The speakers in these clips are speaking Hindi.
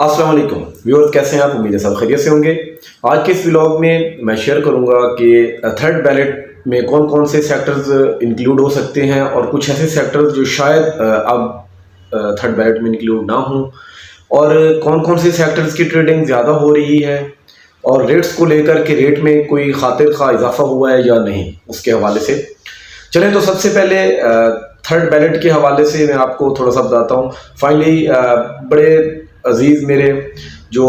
अस्सलाम वालेकुम व्यूअर्स, कैसे हैं आप? उम्मीद है सब खैरियत से होंगे। आज के इस व्लॉग में मैं शेयर करूंगा कि थर्ड बैलेट में कौन कौन से सेक्टर्स इंक्लूड हो सकते हैं और कुछ ऐसे सेक्टर्स जो शायद अब थर्ड बैलेट में इंक्लूड ना हों, और कौन कौन से सेक्टर्स की ट्रेडिंग ज़्यादा हो रही है और रेट्स को लेकर के रेट में कोई खातिर खा इजाफा हुआ है या नहीं, उसके हवाले से चलें। तो सबसे पहले थर्ड बैलेट के हवाले से मैं आपको थोड़ा सा बताता हूँ। फाइनली बड़े अजीज़ मेरे जो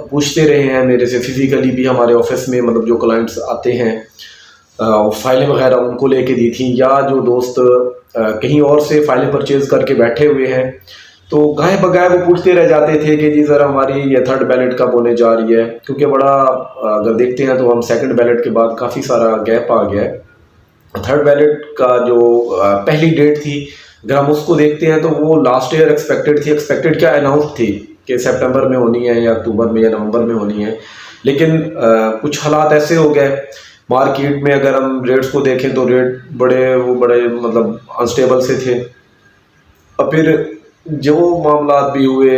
पूछते रहे हैं मेरे से फिज़िकली भी, हमारे ऑफिस में मतलब जो क्लाइंट्स आते हैं फाइलें वगैरह उनको लेके दी थी, या जो दोस्त कहीं और से फाइलें परचेज़ करके बैठे हुए हैं, तो गाय बगाए वो पूछते रह जाते थे कि जी ज़रा हमारी ये थर्ड बैलेट कब होने जा रही है। क्योंकि बड़ा अगर देखते हैं तो हम सेकंड बैलेट के बाद काफ़ी सारा गैप आ गया है। थर्ड बैलेट का जो पहली डेट थी, अगर हम उसको देखते हैं तो वो लास्ट ईयर एक्सपेक्टेड क्या अनाउंस थी कि सितंबर में होनी है या अक्टूबर में या नवंबर में होनी है। लेकिन कुछ हालात ऐसे हो गए मार्केट में, अगर हम रेट्स को देखें तो रेट बड़े मतलब अनस्टेबल से थे। और फिर जो मामला भी हुए,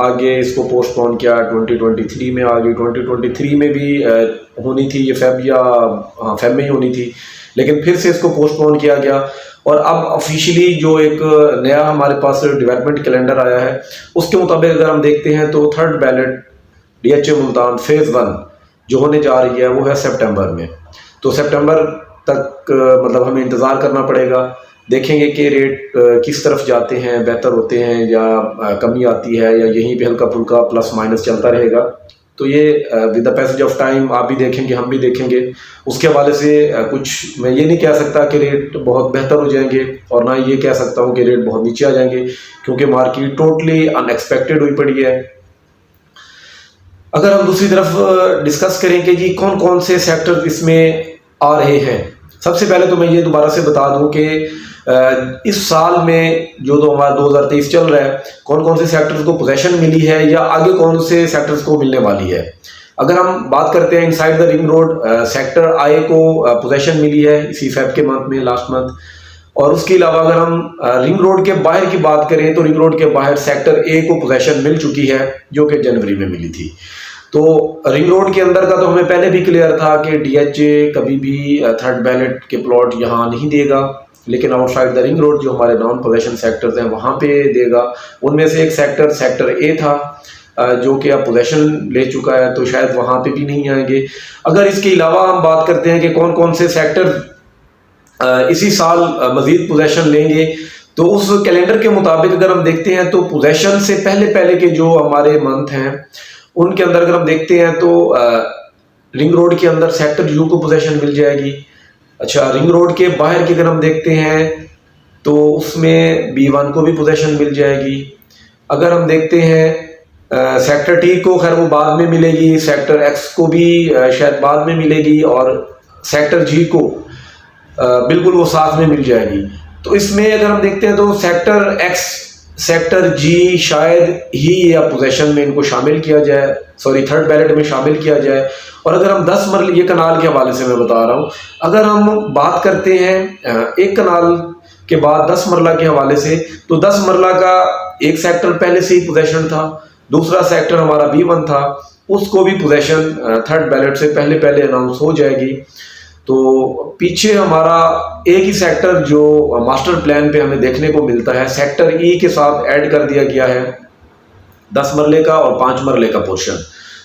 आगे इसको पोस्टपोन किया 2023 में आ गई। 2023 में भी होनी थी ये फेब में ही होनी थी, लेकिन फिर से इसको पोस्टपोन किया गया। और अब ऑफिशियली जो एक नया हमारे पास डेवलपमेंट कैलेंडर आया है, उसके मुताबिक अगर हम देखते हैं तो third ballot DHA Multan phase 1 जो होने जा रही है वो है सितंबर में। तो सितंबर तक मतलब हमें इंतज़ार करना पड़ेगा। देखेंगे कि रेट किस तरफ जाते हैं, बेहतर होते हैं या कमी आती है, या यहीं पे हल्का फुल्का प्लस माइनस चलता रहेगा। तो ये with the passage of time आप भी देखेंगे, हम भी देखेंगे। उसके हवाले से कुछ मैं ये नहीं कह सकता कि रेट बहुत बेहतर हो जाएंगे, और ना ये कह सकता हूँ कि रेट बहुत नीचे आ जाएंगे, क्योंकि मार्केट टोटली अनएक्सपेक्टेड हुई पड़ी है। अगर हम दूसरी तरफ डिस्कस करें कि जी कौन कौन से सेक्टर इसमें आ रहे हैं, सबसे पहले तो मैं ये दोबारा से बता दूं कि इस साल में जो तो हमारा 2023 चल रहा है, कौन कौन से सेक्टर्स को पोजीशन मिली है या आगे कौन से सेक्टर्स को मिलने वाली है। अगर हम बात करते हैं inside the ring road, sector आई को पोजीशन मिली है इसी फेब के मंथ में, लास्ट मंथ। और उसके अलावा अगर हम रिंग रोड के बाहर की बात करें तो रिंग रोड के बाहर सेक्टर ए को पोजीशन मिल चुकी है, जो कि जनवरी में मिली थी। तो रिंग रोड के अंदर का तो हमें पहले भी क्लियर था कि डीएचए कभी भी थर्ड बैलेट के प्लॉट यहाँ नहीं देगा, लेकिन आउटसाइड द रिंग रोड जो हमारे नॉन पोजीशन सेक्टर्स हैं वहाँ पे देगा। उनमें से एक सेक्टर ए था जो कि अब पोजीशन ले चुका है, तो शायद वहाँ पे भी नहीं आएंगे। अगर इसके अलावा हम बात करते हैं कि कौन कौन से सेक्टर इसी साल मजीद पोजीशन लेंगे, तो उस कैलेंडर के मुताबिक अगर हम देखते हैं तो पोजीशन से पहले के जो हमारे मंथ हैं उनके अंदर अगर हम देखते हैं तो रिंग रोड के अंदर सेक्टर यू को पोजीशन मिल जाएगी। अच्छा, रिंग रोड के बाहर की अगर हम देखते हैं तो उसमें B1 को भी पोजीशन मिल जाएगी। अगर हम देखते हैं सेक्टर टी को, खैर वो बाद में मिलेगी, सेक्टर एक्स को भी शायद बाद में मिलेगी, और सेक्टर जी को बिल्कुल वो साथ में मिल जाएगी। तो इसमें अगर हम देखते हैं तो सेक्टर एक्स, सेक्टर जी शायद ही या पोजीशन में इनको शामिल किया जाए, सॉरी थर्ड बैलेट में शामिल किया जाए। और अगर हम 10 मरले, ये कनाल के हवाले से मैं बता रहा हूँ, अगर हम बात करते हैं एक कनाल के बाद 10 मरला के हवाले से, तो 10 मरला का एक सेक्टर पहले से ही पोजीशन था, दूसरा सेक्टर हमारा B1 था, उसको भी पोजीशन थर्ड बैलेट से पहले अनाउंस हो जाएगी। तो पीछे हमारा एक ही सेक्टर जो मास्टर प्लान पे हमें देखने को मिलता है, सेक्टर ई के साथ ऐड कर दिया गया है 10 मरले का और 5 मरले का पोर्शन।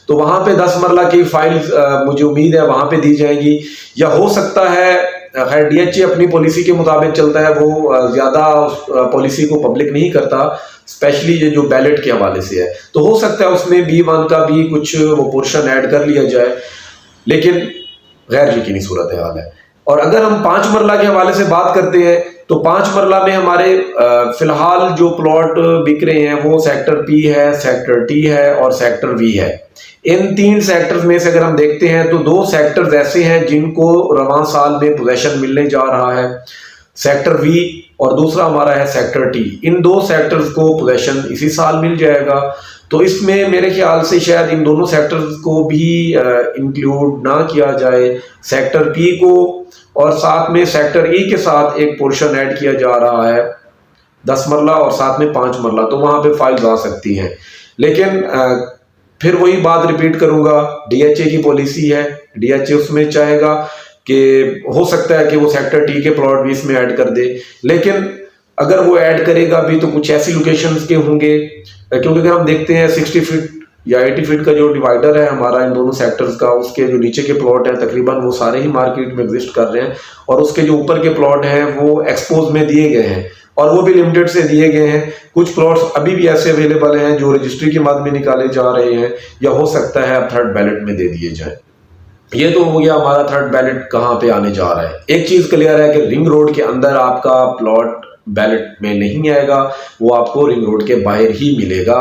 तो वहां पे 10 मरला की फाइल्स मुझे उम्मीद है वहां पे दी जाएंगी, या हो सकता है खैर डीएचए अपनी पॉलिसी के मुताबिक चलता है, वो ज्यादा पॉलिसी को पब्लिक नहीं करता, स्पेशली ये जो बैलेट के हवाले से है। तो हो सकता है उसमें B1 का भी कुछ वो पोर्शन ऐड कर लिया जाए, लेकिन गैर यकीनी सूरत हाल है। और अगर हम 5 मरला के हवाले से बात करते हैं तो 5 मरला में हमारे फिलहाल जो प्लॉट बिक रहे हैं वो सेक्टर पी है, सेक्टर टी है और सेक्टर वी है। इन 3 सेक्टर्स में से अगर हम देखते हैं तो 2 सेक्टर्स ऐसे हैं जिनको रवां साल में पोजीशन मिलने जा रहा है, सेक्टर वी और दूसरा हमारा है सेक्टर टी। इन 2 सेक्टर्स को पोजीशन इसी साल मिल जाएगा। तो इसमें मेरे ख्याल से शायद इन दोनों सेक्टर्स को भी इंक्लूड ना किया जाए, सेक्टर पी को, और साथ में सेक्टर ई के साथ एक पोर्शन ऐड किया जा रहा है 10 मरला और साथ में 5 मरला, तो वहां पे फाइल्स आ सकती हैं। लेकिन फिर वही बात रिपीट करूंगा, डीएचए की पॉलिसी है, डीएचए उसमें चाहेगा कि हो सकता है कि वो सेक्टर टी के प्लॉट भी इसमें ऐड कर दे, लेकिन अगर वो ऐड करेगा भी तो कुछ ऐसी लोकेशंस के होंगे, क्योंकि अगर हम देखते हैं 60 फीट या 80 फीट का जो डिवाइडर है हमारा इन दोनों सेक्टर्स का, उसके जो नीचे के प्लॉट हैं तकरीबन वो सारे ही मार्केट में एग्जिस्ट कर रहे हैं, और उसके जो ऊपर के प्लॉट हैं वो एक्सपोज में दिए गए हैं, और वो भी लिमिटेड से दिए गए हैं। कुछ प्लॉट्स अभी भी ऐसे अवेलेबल हैं जो रजिस्ट्री के माध्यम में निकाले जा रहे हैं, या हो सकता है अब थर्ड बैलेट में दे दिए जाए। ये तो हो गया हमारा थर्ड बैलेट कहाँ पे आने जा रहा है। एक चीज क्लियर है कि रिंग रोड के अंदर आपका प्लॉट बैलेट में नहीं आएगा, वो आपको रिंग रोड के बाहर ही मिलेगा।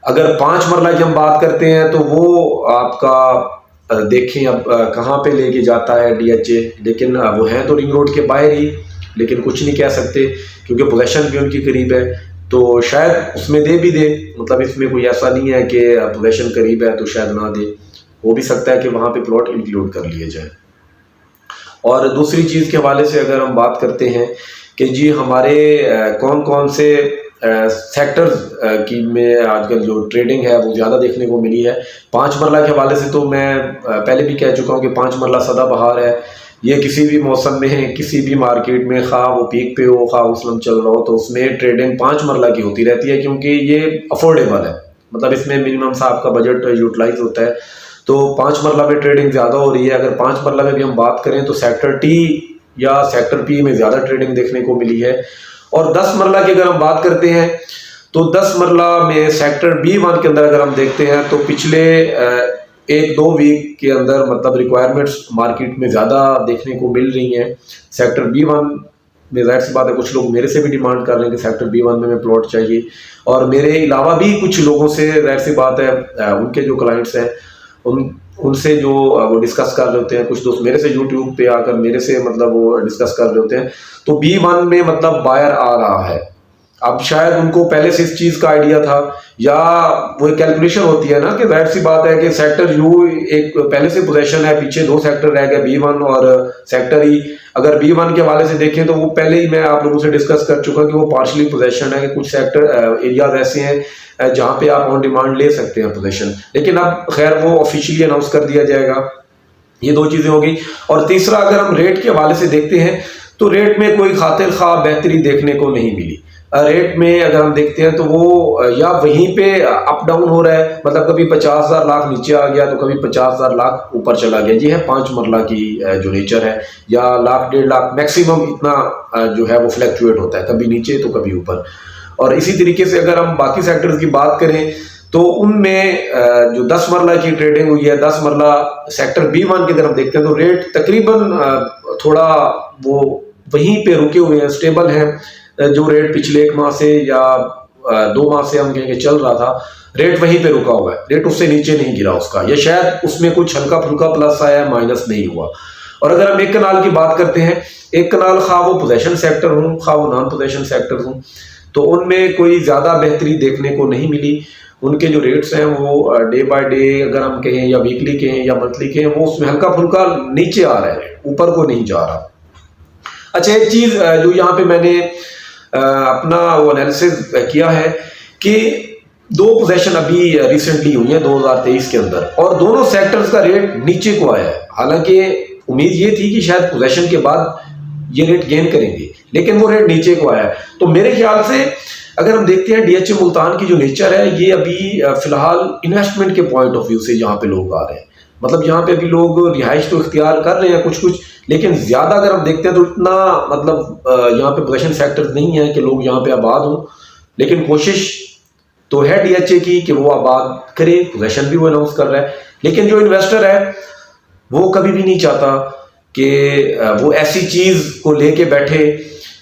अगर 5 मरला की हम बात करते हैं तो वो आपका देखें अब कहाँ पे लेके जाता है डीएचए, लेकिन वो है तो रिंग रोड के बाहर ही, लेकिन कुछ नहीं कह सकते क्योंकि पोजेशन भी उनकी करीब है, तो शायद उसमें दे भी दे। मतलब इसमें कोई ऐसा नहीं है कि पोजेशन करीब है तो शायद ना दे, हो भी सकता है कि वहाँ पे प्लॉट इंक्लूड कर लिए जाए। और दूसरी चीज़ के हवाले से अगर हम बात करते हैं कि जी हमारे कौन कौन से सेक्टर्स की में आजकल जो ट्रेडिंग है वो ज़्यादा देखने को मिली है। 5 मरला के हवाले से तो मैं पहले भी कह चुका हूँ कि 5 मरला सदाबहार है, ये किसी भी मौसम में किसी भी मार्केट में खा वो पीक पे हो खा उसलम चल रहा हो तो उसमें ट्रेडिंग 5 मरला की होती रहती है, क्योंकि ये अफोर्डेबल है। मतलब इसमें मिनिमम सा आपका बजट यूटिलाइज होता है, तो 5 मरला में ट्रेडिंग ज़्यादा हो रही है। अगर 5 मरला में भी हम बात करें तो सेक्टर टी या सेक्टर पी में ज़्यादा ट्रेडिंग देखने को मिली है। और 10 मरला की अगर हम बात करते हैं तो 10 मरला में सेक्टर B1 के अंदर अगर हम देखते हैं तो पिछले 1-2 वीक के अंदर मतलब रिक्वायरमेंट्स मार्केट में ज़्यादा देखने को मिल रही हैं। सेक्टर B1 में जाहिर सी बात है कुछ लोग मेरे से भी डिमांड कर रहे हैं कि सेक्टर B1 में हमें प्लॉट चाहिए, और मेरे अलावा भी कुछ लोगों से जाहिर सी बात है उनके जो क्लाइंट्स हैं उनसे जो वो डिस्कस कर रहे होते हैं। कुछ दोस्त मेरे से यूट्यूब पे आकर मेरे से मतलब वो डिस्कस कर रहे होते हैं, तो B1 में मतलब बायर आ रहा है। अब शायद उनको पहले से इस चीज़ का आइडिया था, या वो एक कैलकुलेशन होती है ना कि जाहिर सी बात है कि सेक्टर यू एक पहले से पोजीशन है, पीछे 2 सेक्टर रह गए B1 और सेक्टर ई। अगर B1 के हवाले से देखें तो वो पहले ही मैं आप लोगों से डिस्कस कर चुका कि वो पार्शली पोजीशन है, कि कुछ सेक्टर एरियाज ऐसे हैं जहाँ पे आप ऑन डिमांड ले सकते हैं पोजीशन, लेकिन अब खैर वो ऑफिशियली अनाउंस कर दिया जाएगा। ये 2 चीज़ें होगी। और तीसरा अगर हम रेट के हवाले से देखते हैं तो रेट में कोई खातिर खा बेहतरी देखने को नहीं मिली। रेट में अगर हम देखते हैं तो वो या वहीं पे अप डाउन हो रहा है, मतलब कभी 50,000 लाख नीचे आ गया तो कभी 50,000 लाख ऊपर चला गया। ये है 5 मरला की जो नेचर है, या लाख 1.5 लाख मैक्सिमम इतना जो है वो फ्लैक्चुएट होता है, कभी नीचे तो कभी ऊपर। और इसी तरीके से अगर हम बाकी सेक्टर्स की बात करें तो उनमें जो 10 मरला की ट्रेडिंग हुई है, 10 मरला सेक्टर B1 की अगर हम देखते हैं तो रेट तकरीबन थोड़ा वो वहीं पे रुके हुए हैं, स्टेबल हैं। जो रेट पिछले 1 माह से या 2 माह से हम कहेंगे चल रहा था, रेट वहीं पे रुका हुआ है, रेट उससे नीचे नहीं गिरा उसका, या शायद उसमें कुछ हल्का फुल्का प्लस आया, माइनस नहीं हुआ। और अगर हम एक कनाल की बात करते हैं, एक कनाल खा वो पोजेशन सेक्टर हूँ खा वो नॉन पोजेशन सेक्टर हूँ, तो उनमें कोई ज़्यादा बेहतरी देखने को नहीं मिली। उनके जो रेट्स हैं वो डे बाय डे अगर हम कहें या वीकली कहें या मंथली कहें, वो उसमें हल्का फुल्का नीचे आ रहा है, ऊपर को नहीं जा रहा। अच्छा, एक चीज़ जो यहाँ पे मैंने अपना वो एनालिसिस किया है कि 2 पोजीशन अभी रिसेंटली हुई है 2023 के अंदर, और दोनों सेक्टर्स का रेट नीचे को आया है। हालांकि उम्मीद ये थी कि शायद पोजीशन के बाद ये रेट गेन करेंगे, लेकिन वो रेट नीचे को आया है। तो मेरे ख्याल से अगर हम देखते हैं डीएचए मुल्तान की जो नेचर है, ये अभी फिलहाल इन्वेस्टमेंट के पॉइंट ऑफ व्यू से यहाँ पे लोग आ रहे हैं। मतलब यहाँ पे अभी लोग रिहाइश तो इख्तियार कर रहे हैं कुछ, लेकिन ज़्यादा अगर हम देखते हैं तो इतना मतलब यहाँ पे पोजीशन सेक्टर नहीं है कि लोग यहाँ पे आबाद हों, लेकिन कोशिश तो है डीएचए की कि वो आबाद करे, पोजीशन भी वो अनाउंस कर रहा है। लेकिन जो इन्वेस्टर है वो कभी भी नहीं चाहता कि वो ऐसी चीज़ को लेके बैठे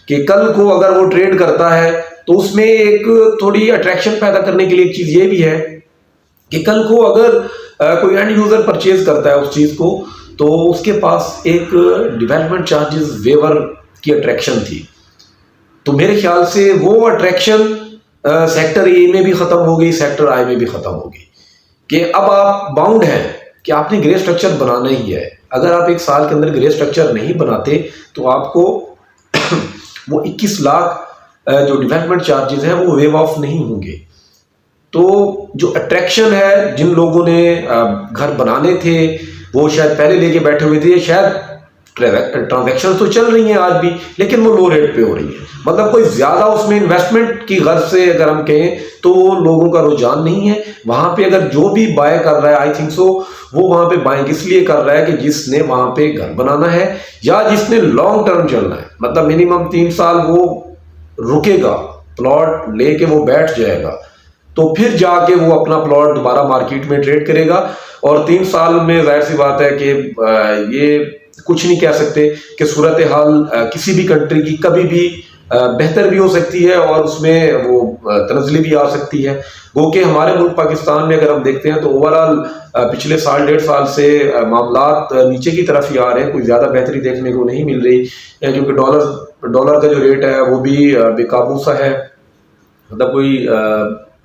कि कल को अगर वो ट्रेड करता है तो उसमें एक थोड़ी अट्रैक्शन पैदा करने के लिए एक चीज़ ये भी है कि कल को अगर कोई एंड यूज़र परचेज करता है उस चीज़ को, तो उसके पास एक डेवलपमेंट चार्जेस वेवर की अट्रैक्शन थी। तो मेरे ख्याल से वो अट्रैक्शन सेक्टर ए में भी ख़त्म हो गई, सेक्टर आई में भी ख़त्म हो गई, कि अब आप बाउंड हैं कि आपने ग्रे स्ट्रक्चर बनाना ही है। अगर आप 1 साल के अंदर ग्रे स्ट्रक्चर नहीं बनाते तो आपको वो 21 लाख जो डेवलपमेंट चार्जेस हैं वो वेव ऑफ नहीं होंगे। तो जो अट्रैक्शन है, जिन लोगों ने घर बनाने थे वो शायद पहले लेके बैठे हुए थे, शायद ट्रांजैक्शन तो चल रही हैं आज भी, लेकिन वो लो रेट पे हो रही है। मतलब कोई ज्यादा उसमें इन्वेस्टमेंट की गर्ज से अगर हम कहें तो लोगों का रुझान नहीं है वहां पे। अगर जो भी बाय कर रहा है, आई थिंक सो वो वहां पे बाइंग इसलिए कर रहा है कि जिसने वहां पे घर बनाना है या जिसने लॉन्ग टर्म चलना है, मतलब मिनिमम 3 साल वो रुकेगा, प्लॉट लेके वो बैठ जाएगा, तो फिर जाके वो अपना प्लॉट दोबारा मार्केट में ट्रेड करेगा। और 3 साल में जाहिर सी बात है कि ये कुछ नहीं कह सकते कि सूरत हाल किसी भी कंट्री की कभी भी बेहतर भी हो सकती है और उसमें वो तनज़ली भी आ सकती है। वो कि हमारे मुल्क पाकिस्तान में अगर हम देखते हैं तो ओवरऑल पिछले साल 1.5 साल से मामलात नीचे की तरफ ही आ रहे हैं, कोई ज़्यादा बेहतरी देखने को नहीं मिल रही, क्योंकि डॉलर का जो रेट है वो भी बेकाबू सा है, मतलब कोई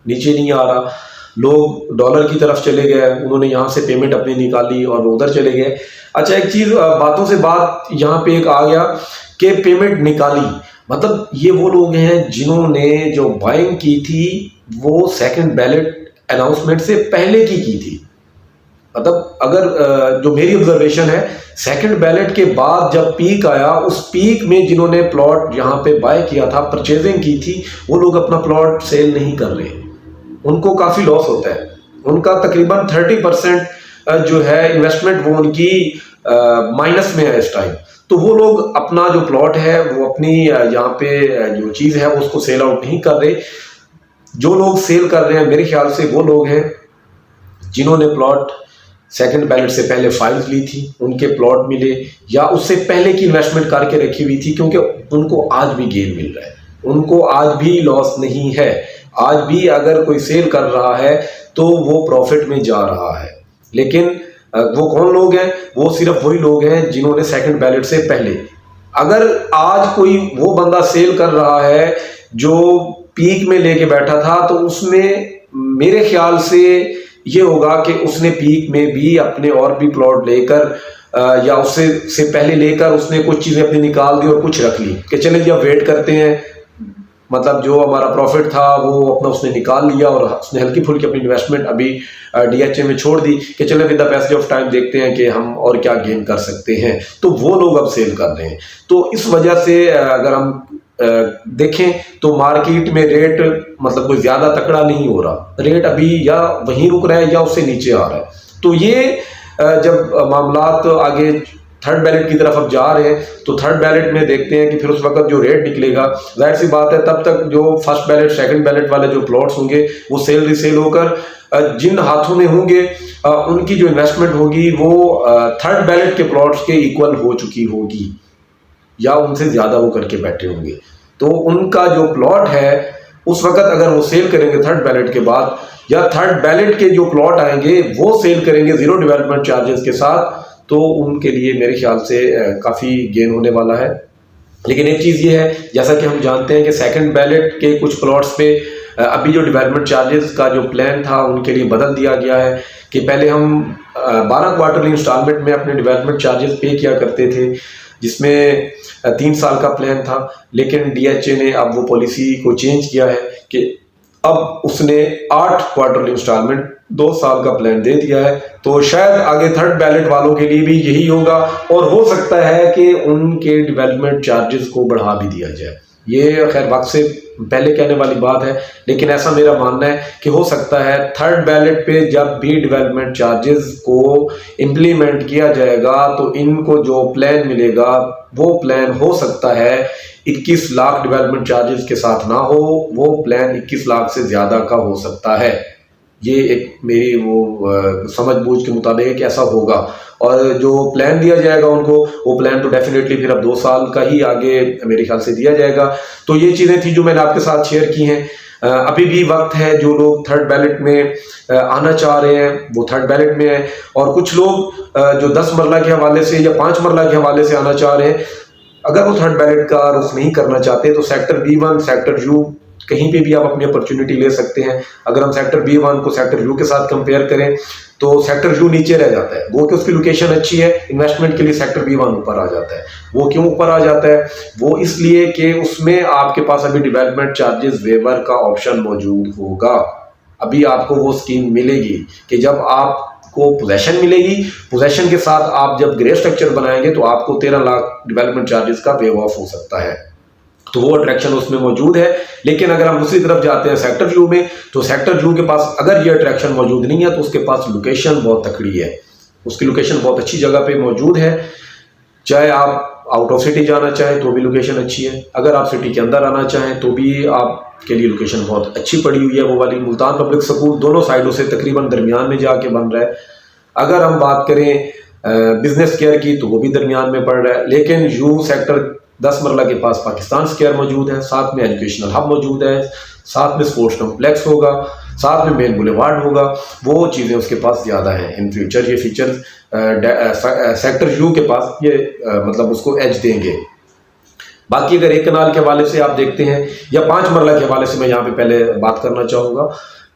नीचे नहीं आ रहा। लोग डॉलर की तरफ चले गए, उन्होंने यहाँ से पेमेंट अपनी निकाली और उधर चले गए। अच्छा, एक चीज बातों से बात यहाँ पे एक आ गया कि पेमेंट निकाली, मतलब ये वो लोग हैं जिन्होंने जो बाइंग की थी वो सेकंड बैलेट अनाउंसमेंट से पहले की थी। मतलब अगर जो मेरी ऑब्जर्वेशन है, सेकंड बैलेट के बाद जब पीक आया, उस पीक में जिन्होंने प्लॉट यहाँ पे बाय किया था, परचेजिंग की थी, वो लोग अपना प्लॉट सेल नहीं कर रहे, उनको काफी लॉस होता है। उनका तकरीबन 30% जो है इन्वेस्टमेंट वो उनकी माइनस में है इस टाइम। तो वो लोग अपना जो प्लॉट है वो अपनी यहाँ पे जो चीज है वो उसको सेल आउट नहीं कर रहे। जो लोग सेल कर रहे हैं मेरे ख्याल से वो लोग हैं जिन्होंने प्लॉट सेकंड बैलेट से पहले फाइल्स ली थी, उनके प्लॉट मिले, या उससे पहले की इन्वेस्टमेंट करके रखी हुई थी, क्योंकि उनको आज भी गेन मिल रहा है, उनको आज भी लॉस नहीं है। आज भी अगर कोई सेल कर रहा है तो वो प्रॉफिट में जा रहा है। लेकिन वो कौन लोग हैं? वो सिर्फ वही लोग हैं जिन्होंने सेकंड बैलेट से पहले। अगर आज कोई वो बंदा सेल कर रहा है जो पीक में लेके बैठा था, तो उसमें मेरे ख्याल से ये होगा कि उसने पीक में भी अपने और भी प्लॉट लेकर या उससे पहले लेकर उसने कुछ चीजें अपनी निकाल दी और कुछ रख ली कि चले जी अब वेट करते हैं, मतलब जो हमारा प्रॉफिट था वो अपना उसने निकाल लिया और उसने हल्की फुल्की अपनी इन्वेस्टमेंट अभी डीएचए में छोड़ दी कि चले with the passage of time देखते हैं कि हम और क्या गेन कर सकते हैं। तो वो लोग अब सेल कर रहे हैं। तो इस वजह से अगर हम देखें तो मार्केट में रेट मतलब कोई ज्यादा तकड़ा नहीं हो रहा, रेट अभी या वहीं रुक रहा है या उससे नीचे आ रहा है। तो ये जब मामलात आगे थर्ड बैलेट की तरफ अब जा रहे हैं तो थर्ड बैलेट में देखते हैं कि फिर उस वक्त जो रेट निकलेगा, जाहिर सी बात है तब तक जो फर्स्ट बैलेट सेकंड बैलेट वाले जो प्लॉट्स होंगे वो सेल रिसेल होकर जिन हाथों में होंगे उनकी जो इन्वेस्टमेंट होगी वो थर्ड बैलेट के प्लॉट्स के इक्वल हो चुकी होगी या उनसे ज्यादा वो करके बैठे होंगे। तो उनका जो प्लॉट है उस वक्त अगर वो सेल करेंगे थर्ड बैलेट के बाद, या थर्ड बैलेट के जो प्लॉट आएंगे वो सेल करेंगे जीरो डेवलपमेंट चार्जेस के साथ, तो उनके लिए मेरे ख्याल से काफ़ी गेन होने वाला है। लेकिन एक चीज़ ये है, जैसा कि हम जानते हैं कि सेकंड बैलेट के कुछ प्लॉट्स पे अभी जो डेवलपमेंट चार्जेस का जो प्लान था उनके लिए बदल दिया गया है कि पहले हम 12 क्वार्टरली इंस्टॉलमेंट में अपने डेवलपमेंट चार्जेस पे किया करते थे, जिसमें 3 साल का प्लान था। लेकिन डीएचए ने अब वो पॉलिसी को चेंज किया है कि अब उसने 8 क्वार्टरली इंस्टॉलमेंट 2 साल का प्लान दे दिया है। तो शायद आगे थर्ड बैलेट वालों के लिए भी यही होगा और हो सकता है कि उनके डेवलपमेंट चार्जेस को बढ़ा भी दिया जाए। ये खैर वक्त से पहले कहने वाली बात है, लेकिन ऐसा मेरा मानना है कि हो सकता है थर्ड बैलेट पे जब भी डेवलपमेंट चार्जेस को इम्प्लीमेंट किया जाएगा तो इनको जो प्लान मिलेगा वो प्लान हो सकता है 21 लाख डेवलपमेंट चार्जेस के साथ ना हो, वो प्लान 21 लाख से ज्यादा का हो सकता है। ये एक मेरी वो समझ बूझ के मुताबिक ऐसा होगा। और जो प्लान दिया जाएगा उनको, वो प्लान तो डेफिनेटली फिर अब 2 साल का ही आगे मेरे ख्याल से दिया जाएगा। तो ये चीज़ें थी जो मैंने आपके साथ शेयर की हैं। अभी भी वक्त है, जो लोग थर्ड बैलेट में आना चाह रहे हैं वो थर्ड बैलेट में है, और कुछ लोग जो 10 मरला के हवाले से या 5 मरला के हवाले से आना चाह रहे हैं, अगर वो थर्ड बैलेट का रुख नहीं करना चाहते तो सेक्टर B1 सेक्टर U कहीं पे भी आप अपनी अपॉर्चुनिटी ले सकते हैं। अगर हम सेक्टर B1 को सेक्टर U के साथ कंपेयर करें तो सेक्टर U नीचे रह जाता है, वो कि उसकी लोकेशन अच्छी है, इन्वेस्टमेंट के लिए सेक्टर B1 ऊपर आ जाता है। वो क्यों ऊपर आ जाता है? वो इसलिए कि उसमें आपके पास अभी डेवलपमेंट चार्जेस वेवर का ऑप्शन मौजूद होगा। अभी आपको वो स्कीम मिलेगी कि जब आपको पोजेशन मिलेगी, पोजेशन के साथ आप जब ग्रे स्ट्रक्चर बनाएंगे तो आपको 13 लाख डेवलपमेंट चार्जेस का वेव ऑफ हो सकता है। तो वो अट्रैक्शन उसमें मौजूद है। लेकिन अगर हम दूसरी तरफ जाते हैं सेक्टर व्यू में, तो सेक्टर व्यू के पास अगर ये अट्रैक्शन मौजूद नहीं है तो उसके पास लोकेशन बहुत तकड़ी है, उसकी लोकेशन बहुत अच्छी जगह पे मौजूद है। चाहे आप आउट ऑफ सिटी जाना चाहें तो भी लोकेशन अच्छी है, अगर आप सिटी के अंदर आना चाहें तो भी आपके लिए लोकेशन बहुत अच्छी पड़ी हुई है। वो वाली मुल्तान पब्लिक स्कूल दोनों साइडों से तकरीबन दरमियान में जाके बन रहा है। अगर हम बात करें बिजनेस स्क्वायर की तो वो भी दरमियान में पड़ रहा है। लेकिन यू सेक्टर 10 मरला के पास पाकिस्तान स्क्वायर मौजूद है, साथ में एजुकेशनल हब मौजूद है, साथ में स्पोर्ट्स कॉम्प्लेक्स होगा, साथ में मेन बुलेवार्ड होगा। वो चीज़ें उसके पास ज़्यादा हैं। इन फ्यूचर ये फीचर सेक्टर यू के पास ये मतलब उसको एज देंगे। बाकी अगर एक कनाल के हवाले से आप देखते हैं या 5 मरला के हवाले से मैं यहाँ पे पहले बात करना चाहूँगा।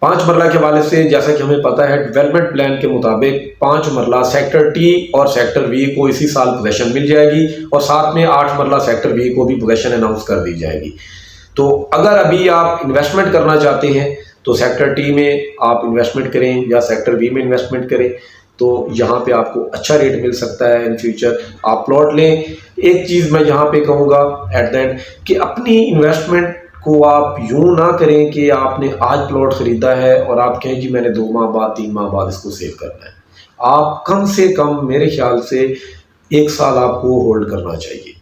5 मरला के हवाले से जैसा कि हमें पता है डेवलपमेंट प्लान के मुताबिक 5 मरला सेक्टर टी और सेक्टर वी को इसी साल पोजेशन मिल जाएगी और साथ में 8 मरला सेक्टर वी को भी पोजेशन अनाउंस कर दी जाएगी। तो अगर अभी आप इन्वेस्टमेंट करना चाहते हैं तो सेक्टर टी में आप इन्वेस्टमेंट करें या सेक्टर वी में इन्वेस्टमेंट करें तो यहाँ पे आपको अच्छा रेट मिल सकता है। इन फ्यूचर आप प्लॉट लें। एक चीज़ मैं यहाँ पे कहूँगा एट द एंड कि अपनी इन्वेस्टमेंट को आप यूं ना करें कि आपने आज प्लॉट खरीदा है और आप कहें कि मैंने 2 माह बाद 3 माह बाद इसको सेल करना है। आप कम से कम मेरे ख्याल से 1 साल आपको होल्ड करना चाहिए।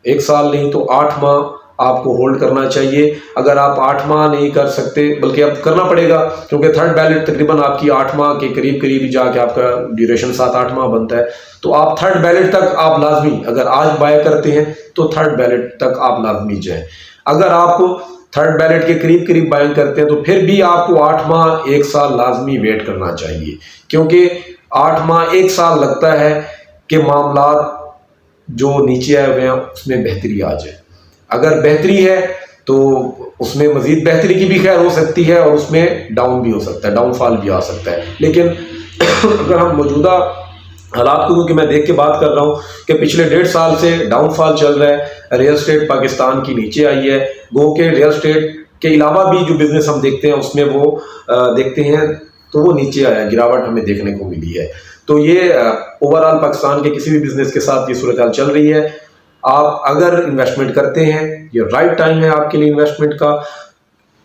1 साल नहीं तो 8 माह आपको होल्ड करना चाहिए। अगर आप 8 माह नहीं कर सकते, बल्कि अब करना पड़ेगा क्योंकि थर्ड बैलेट तकरीबन आपकी 8 माह के करीब करीब जाके आपका ड्यूरेशन 7-8 माह बनता है। तो आप थर्ड बैलेट तक आप लाजमी, अगर आज बाय करते हैं तो थर्ड बैलेट तक आप लाजमी जाएं। अगर आप थर्ड बैलेट के करीब करीब बाइंग करते हैं तो फिर भी आपको 8 माह 1 साल लाजमी वेट करना चाहिए, क्योंकि 8 माह 1 साल लगता है कि मामला जो नीचे आए हुए हैं उसमें बेहतरी आ जाए। अगर बेहतरी है तो उसमें मजीद बेहतरी की भी खैर हो सकती है और उसमें डाउन भी हो सकता है, डाउनफॉल भी आ सकता है। लेकिन अगर हम मौजूदा हालात को, क्योंकि मैं देख के बात कर रहा हूँ कि पिछले 1.5 साल से डाउनफॉल चल रहा है, रियल स्टेट पाकिस्तान की नीचे आई है। गो के रियल स्टेट के अलावा भी जो बिजनेस हम देखते हैं उसमें वो देखते हैं तो वो नीचे आया, गिरावट हमें देखने को मिली है। तो ये ओवरऑल पाकिस्तान के किसी भी बिजनेस के साथ ये सूरत हाल चल रही है। आप अगर इन्वेस्टमेंट करते हैं ये राइट टाइम है आपके लिए इन्वेस्टमेंट का।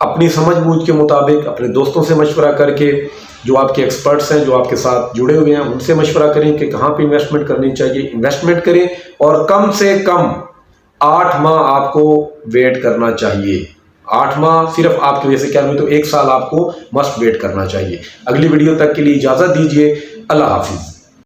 अपनी समझ बूझ के मुताबिक अपने दोस्तों से मशवरा करके, जो आपके एक्सपर्ट्स हैं जो आपके साथ जुड़े हुए हैं उनसे मशवरा करें कि कहाँ पे इन्वेस्टमेंट करनी चाहिए। इन्वेस्टमेंट करें और कम से कम 8 माह आपको वेट करना चाहिए। 8 माह सिर्फ आपकी वजह से क्या नहीं तो 1 साल आपको मस्ट वेट करना चाहिए। अगली वीडियो तक के लिए इजाज़त दीजिए। अल्लाह हाफिज़।